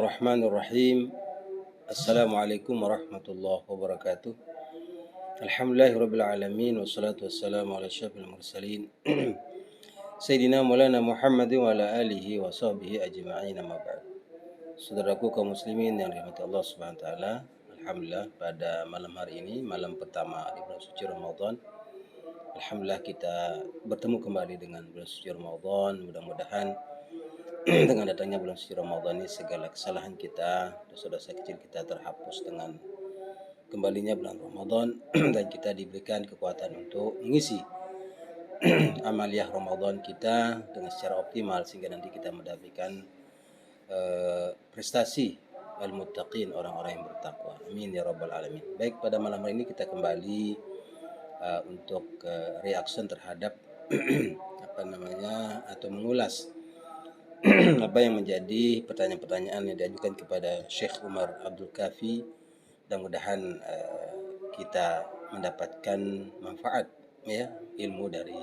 Bismillahirrahmanirrahim. Assalamualaikum warahmatullahi wabarakatuh. Alhamdulillahirabbil alamin wassalatu wassalamu ala asyrafil mursalin Sayyidina Maulana Muhammad wa ala alihi wa sahbihi ajma'in, amma ba'd. Saudaraku kaum muslimin yang dirahmati Allah Subhanahu wa taala, alhamdulillah pada malam hari ini, malam pertama di bulan suci Ramadan, alhamdulillah kita bertemu kembali dengan bulan suci Ramadan. Mudah-mudahan dengan datangnya bulan suci Ramadan ini segala kesalahan kita, dosa-dosa kecil kita terhapus dengan kembalinya bulan Ramadan dan kita diberikan kekuatan untuk mengisi amaliyah Ramadan kita dengan secara optimal sehingga nanti kita mendapatkan prestasi al-muttaqin, orang-orang yang bertakwa. Amin ya rabbal alamin. Baik, pada malam hari ini kita kembali untuk reaction terhadap atau mengulas apa yang menjadi pertanyaan-pertanyaan yang diajukan kepada Syekh Umar Abdul Kafi. Mudah-mudahan kita mendapatkan manfaat ilmu dari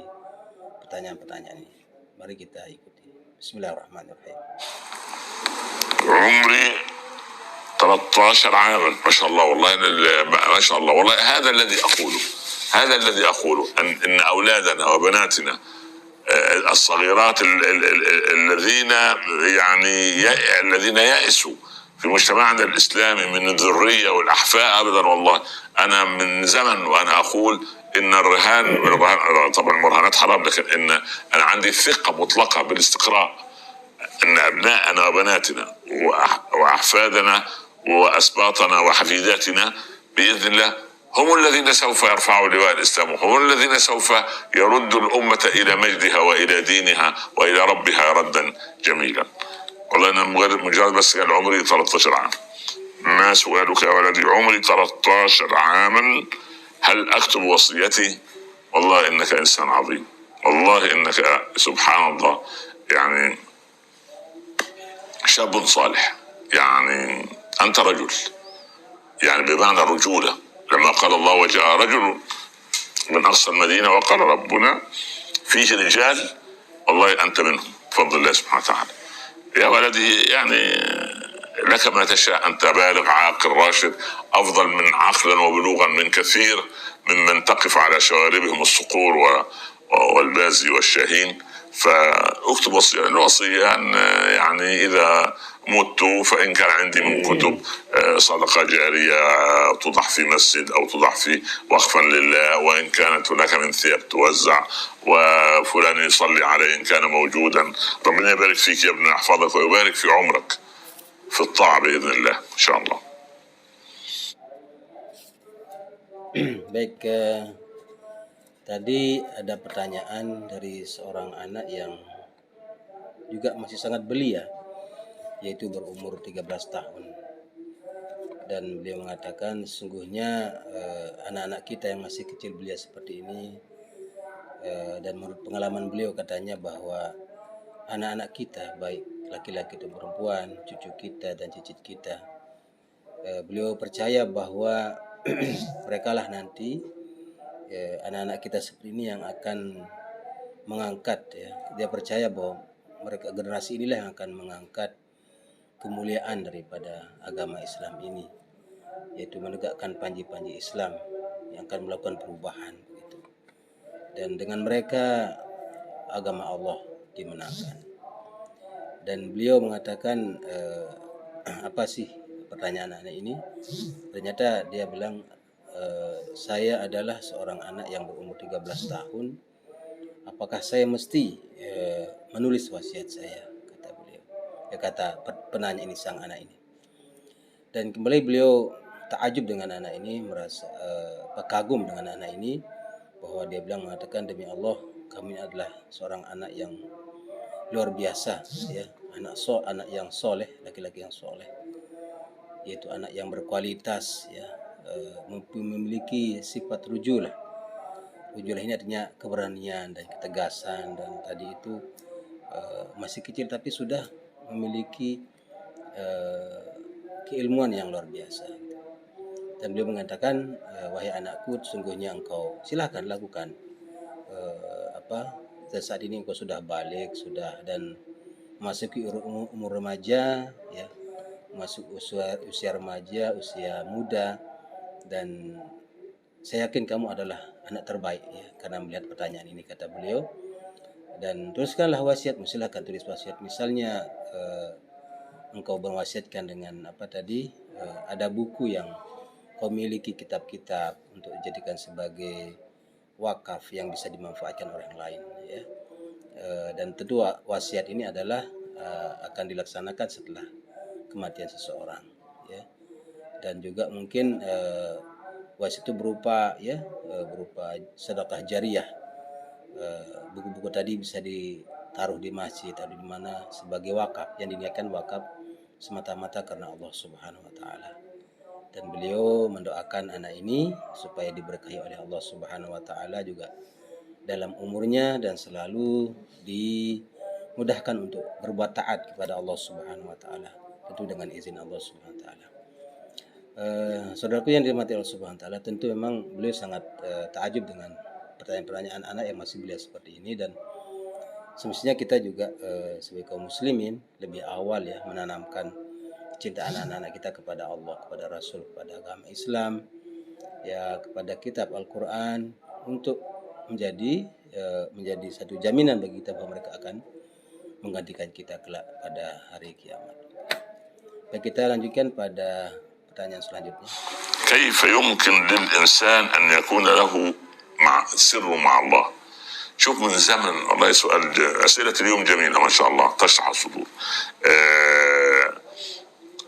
pertanyaan-pertanyaan ini. Mari kita ikuti. Bismillahirrahmanirrahim. عمري 13 عاما ما شاء الله، والله ما شاء الله، والله هذا الذي أقوله أن أولادنا وبناتنا الصغيرات الذين يأسوا في مجتمعنا الإسلامي من الذرية والأحفاء أبدا. والله أنا من زمن وأنا أقول إن الرهان طبعا المراهنات حرام، لكن أنا عندي ثقة مطلقة بالاستقراء أن أبناءنا وبناتنا وأحفادنا وأسباطنا وحفيداتنا بإذن الله هم الذين سوف يرفعوا لواء الإسلام، هم الذين سوف يردوا الأمة إلى مجدها وإلى دينها وإلى ربها ردا جميلا. والله أنا مجرد بس قال عمري 13 عام. ما سؤالك يا ولدي؟ عمري 13 عاما. هل أكتب وصيتي؟ والله إنك إنسان عظيم، والله إنك سبحان الله يعني شاب صالح، يعني أنت رجل، يعني بمعنى الرجولة. لما قال الله وجاء رجل من أقصى المدينة وقال ربنا فيه رجال، والله أنت منهم بفضل الله سبحانه وتعالى. يا ولدي يعني لك ما تشاء، أنت بالغ عاقل راشد، أفضل من عقلا وبلوغا من كثير ممن تقف على شواربهم الصقور والبازي والشاهين. فاكتب الوصية أن يعني إذا مت فإن كان عندي من كتب صدقة جارية توضع في مسجد أو توضع في وقفا لله، وإن كانت هناك من ثياب توزع، وفلان يصلي عليه إن كان موجودا. ربنا يبارك فيك يا ابن، يحفظك ويبارك في عمرك في الطاعة بإذن الله إن شاء الله. Baik, tadi ada pertanyaan dari seorang anak yang juga masih sangat belia, yaitu berumur 13 tahun. Dan beliau mengatakan sesungguhnya anak-anak kita yang masih kecil belia seperti ini, dan menurut pengalaman beliau katanya bahwa anak-anak kita, baik laki-laki atau perempuan, cucu kita dan cicit kita, beliau percaya bahwa mereka lah nanti anak-anak kita seperti ini yang akan mengangkat, dia percaya bahwa mereka, generasi inilah yang akan mengangkat kemuliaan daripada agama Islam ini, yaitu menegakkan panji-panji Islam yang akan melakukan perubahan begitu. Dan dengan mereka agama Allah dimenangkan. Dan beliau mengatakan apa sih pertanyaan anak ini? Ternyata dia bilang, saya adalah seorang anak yang berumur 13 tahun. Apakah saya mesti menulis wasiat saya? Kata beliau. Kata penanya ini, sang anak ini. Dan kembali beliau takjub dengan anak ini, merasa kagum dengan anak ini, bahwa dia bilang, mengatakan, demi Allah, kami adalah seorang anak yang luar biasa, anak yang soleh, laki-laki yang soleh, yaitu anak yang berkualitas, memiliki sifat rujulah. Rujulah ini artinya keberanian dan ketegasan, dan tadi itu masih kecil tapi sudah memiliki keilmuan yang luar biasa. Dan beliau mengatakan, wahai anakku, sesungguhnya engkau silakan lakukan saat ini engkau sudah balik, sudah dan memasuki umur remaja, masuk usia remaja, usia muda, dan saya yakin kamu adalah anak terbaik ya, karena melihat pertanyaan ini, kata beliau. Dan tuliskanlah wasiatmu, silakan tulis wasiat. Misalnya engkau berwasiatkan dengan apa tadi, ada buku yang kau miliki, kitab-kitab untuk dijadikan sebagai wakaf yang bisa dimanfaatkan orang lain ya. Dan tentu wasiat ini adalah akan dilaksanakan setelah kematian seseorang ya. Dan juga mungkin wasiat itu berupa ya, berupa sedekah jariyah. Buku-buku tadi bisa ditaruh di masjid atau di mana sebagai wakaf, yang diniatkan wakaf semata-mata karena Allah Subhanahu wa taala. Dan beliau mendoakan anak ini supaya diberkahi oleh Allah Subhanahu wa taala juga dalam umurnya, dan selalu dimudahkan untuk berbuat taat kepada Allah Subhanahu wa taala, tentu dengan izin Allah Subhanahu wa taala. Saudaraku yang dirahmati Allah Subhanahu wa taala, tentu memang beliau sangat takjub dengan pertanyaan-pertanyaan anak yang masih belia seperti ini, dan semestinya kita juga sebagai kaum muslimin lebih awal ya menanamkan cintaan anak-anak kita kepada Allah, kepada Rasul, kepada agama Islam, ya, kepada kitab Al-Quran, untuk menjadi satu jaminan bagi kita bahwa mereka akan menggantikan kita kelak pada hari kiamat. Baik, kita lanjutkan pada pertanyaan selanjutnya. كيف يمكن للإنسان أن يكون له سر مع الله؟ شوف من زمن والله سؤال، أسئلة اليوم جميلة ما شاء الله تشرح الصدور.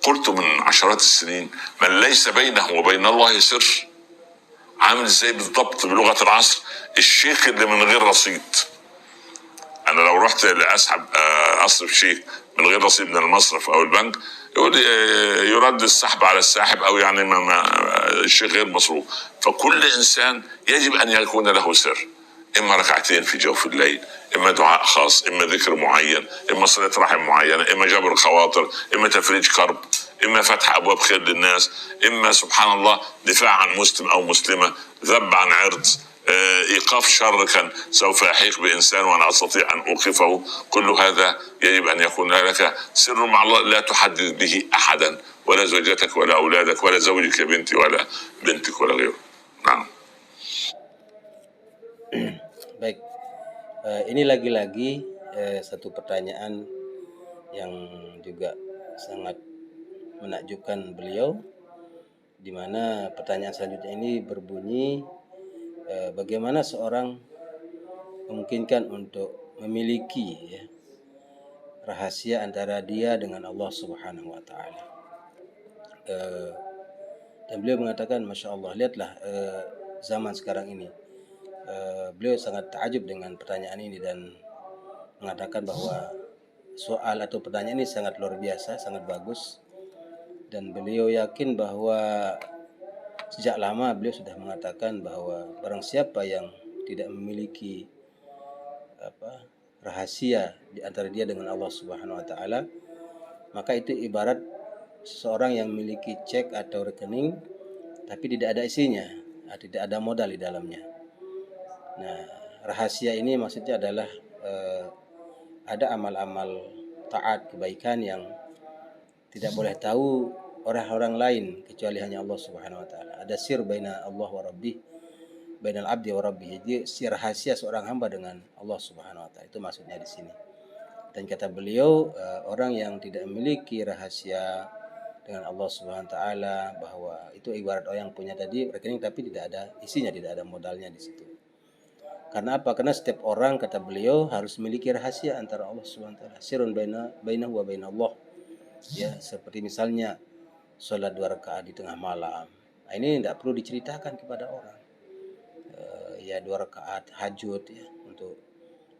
قلت من عشرات السنين من ليس بينه وبين الله سر عامل ازاي بالضبط بلغة العصر الشيخ اللي من غير رصيد. انا لو رحت لاسحب اصرف شيء من غير رصيد من المصرف او البنك، يقول يرد السحب على الساحب، او يعني الشيء غير مصروف. فكل انسان يجب ان يكون له سر، اما ركعتين في جوف الليل، اما دعاء خاص، اما ذكر معين، اما صلة رحم معينة، اما جبر خواطر، اما تفريج كرب، اما فتح ابواب خير للناس، اما سبحان الله دفاع عن مسلم او مسلمة، ذب عن عرض، ايقاف شر كان سوف يحيق بانسان وانا استطيع ان اوقفه. كل هذا يجب ان يكون لك سر مع الله لا تحدث به احدا، ولا زوجتك ولا اولادك ولا زوجك يا بنتي ولا بنتك ولا غيره. نعم. Baik, ini lagi-lagi satu pertanyaan yang juga sangat menakjubkan beliau, di mana pertanyaan selanjutnya ini berbunyi, bagaimana seorang memungkinkan untuk memiliki ya, rahasia antara dia dengan Allah Subhanahu wa taala. Dan beliau mengatakan, Masya Allah, lihatlah zaman sekarang ini. Beliau sangat takjub dengan pertanyaan ini dan mengatakan bahwa soal atau pertanyaan ini sangat luar biasa, sangat bagus, dan beliau yakin bahwa sejak lama beliau sudah mengatakan bahwa barang siapa yang tidak memiliki rahasia di antara dia dengan Allah Subhanahu wa taala, maka itu ibarat seseorang yang memiliki cek atau rekening tapi tidak ada isinya, tidak ada modal di dalamnya. Nah, rahasia ini maksudnya adalah ada amal-amal taat, kebaikan yang tidak boleh tahu orang-orang lain kecuali hanya Allah Subhanahu wa taala. Ada sir baina Allah wa rabbih, bainal abdi wa rabbih. Jadi si rahasia seorang hamba dengan Allah Subhanahu wa taala, itu maksudnya di sini. Dan kata beliau, orang yang tidak memiliki rahasia dengan Allah Subhanahu wa taala, bahwa itu ibarat orang yang punya tadi rekening tapi tidak ada isinya, tidak ada modalnya di situ. Karena apa? Karena setiap orang, kata beliau, harus memiliki rahasia antara Allah Subhanahu wa taala. Sirun bainahu wa bainallah. Ya, seperti misalnya sholat 2 rakaat di tengah malam. Nah, ini tidak perlu diceritakan kepada orang. Ya, 2 rakaat hajud ya, untuk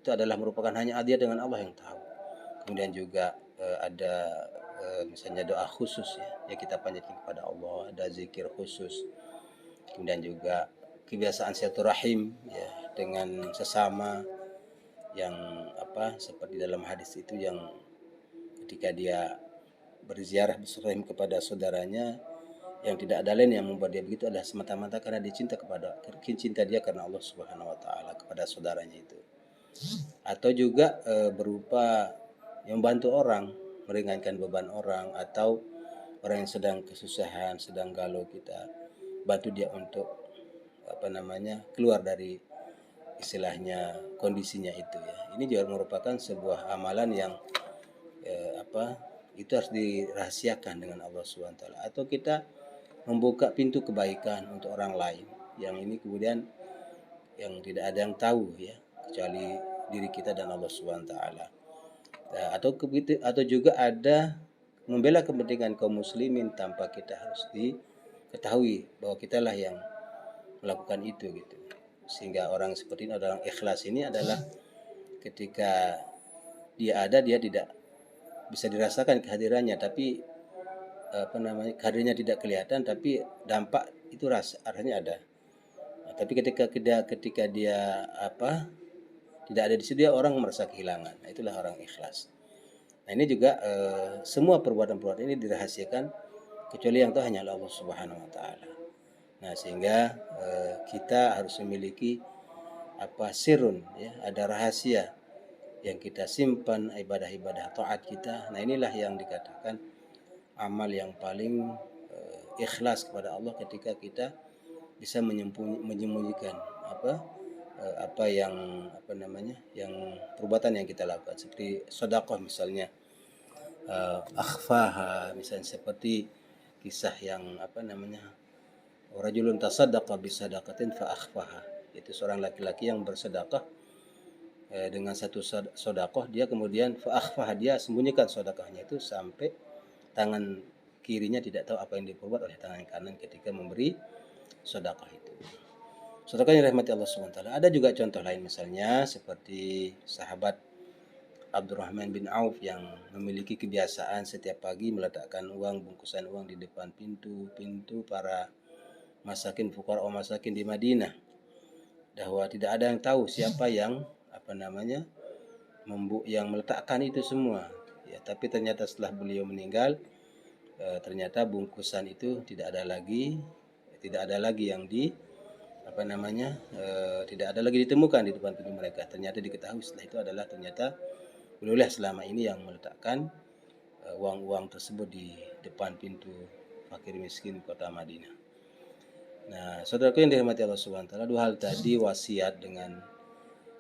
itu adalah merupakan hanya dia dengan Allah yang tahu. Kemudian juga ada misalnya doa khusus ya kita panjatkan kepada Allah, ada zikir khusus. Kemudian juga kebiasaan silaturahim ya dengan sesama, yang seperti dalam hadis itu, yang ketika dia berziarah bersilaturahim kepada saudaranya, yang tidak ada lain yang membuat dia begitu adalah semata-mata karena dia cinta dia karena Allah Subhanahu wa taala kepada saudaranya itu. Atau juga berupa membantu orang, meringankan beban orang, atau orang yang sedang kesusahan, sedang galau, kita bantu dia untuk keluar dari istilahnya kondisinya itu ya. Ini juga merupakan sebuah amalan yang itu harus dirahasiakan dengan Allah SWT, atau kita membuka pintu kebaikan untuk orang lain yang ini kemudian yang tidak ada yang tahu ya kecuali diri kita dan Allah SWT. Atau juga ada membela kepentingan kaum muslimin tanpa kita harus diketahui bahwa kitalah yang melakukan itu gitu. Sehingga orang seperti ini, orang ikhlas ini adalah ketika dia ada, dia tidak bisa dirasakan kehadirannya, tapi kehadirannya tidak kelihatan, tapi dampak itu rasanya ada. Tapi ketika dia tidak ada di situ, dia orang merasa kehilangan. Nah, itulah orang ikhlas. Nah, ini juga semua perbuatan-perbuatan ini dirahasiakan kecuali yang tahu hanya Allah Subhanahu wa taala. Nah, sehingga kita harus memiliki sirun ya, ada rahasia yang kita simpan, ibadah-ibadah taat kita. Nah, inilah yang dikatakan amal yang paling ikhlas kepada Allah, ketika kita bisa menyembunyikan yang perbuatan yang kita lakukan, seperti sedekah misalnya, akhfaha, misalnya seperti kisah yang rajulun tasaddaqa bisadaqatin fa akhfaha, itu seorang laki-laki yang bersedekah dengan satu sedekah, dia kemudian fa akhfaha, dia sembunyikan sedekahnya itu sampai tangan kirinya tidak tahu apa yang diperbuat oleh tangan kanan ketika memberi sedekah itu. Sedekah yang dirahmati Allah SWT. Ada juga contoh lain, misalnya seperti sahabat Abdurrahman bin Auf yang memiliki kebiasaan setiap pagi meletakkan bungkusan uang di depan pintu para masakin, fuqara masakin di Madinah, bahwa tidak ada yang tahu siapa yang yang meletakkan itu semua ya. Tapi ternyata setelah beliau meninggal, ternyata bungkusan itu tidak ada lagi yang tidak ada lagi ditemukan di depan pintu mereka. Ternyata diketahui setelah itu adalah ternyata beliau selama ini yang meletakkan uang-uang tersebut di depan pintu fakir miskin kota Madinah. Nah, saudaraku yang dirahmati Allah SWT, dua hal tadi, wasiat dengan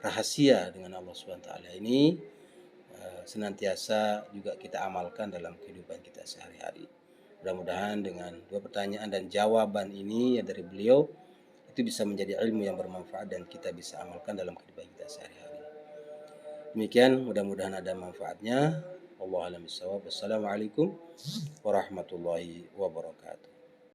rahasia dengan Allah SWT, ini senantiasa juga kita amalkan dalam kehidupan kita sehari-hari. Mudah-mudahan dengan dua pertanyaan dan jawaban ini ya dari beliau, itu bisa menjadi ilmu yang bermanfaat dan kita bisa amalkan dalam kehidupan kita sehari-hari. Demikian, mudah-mudahan ada manfaatnya. Wallahu a'lam bishawab. Wassalamualaikum warahmatullahi wabarakatuh.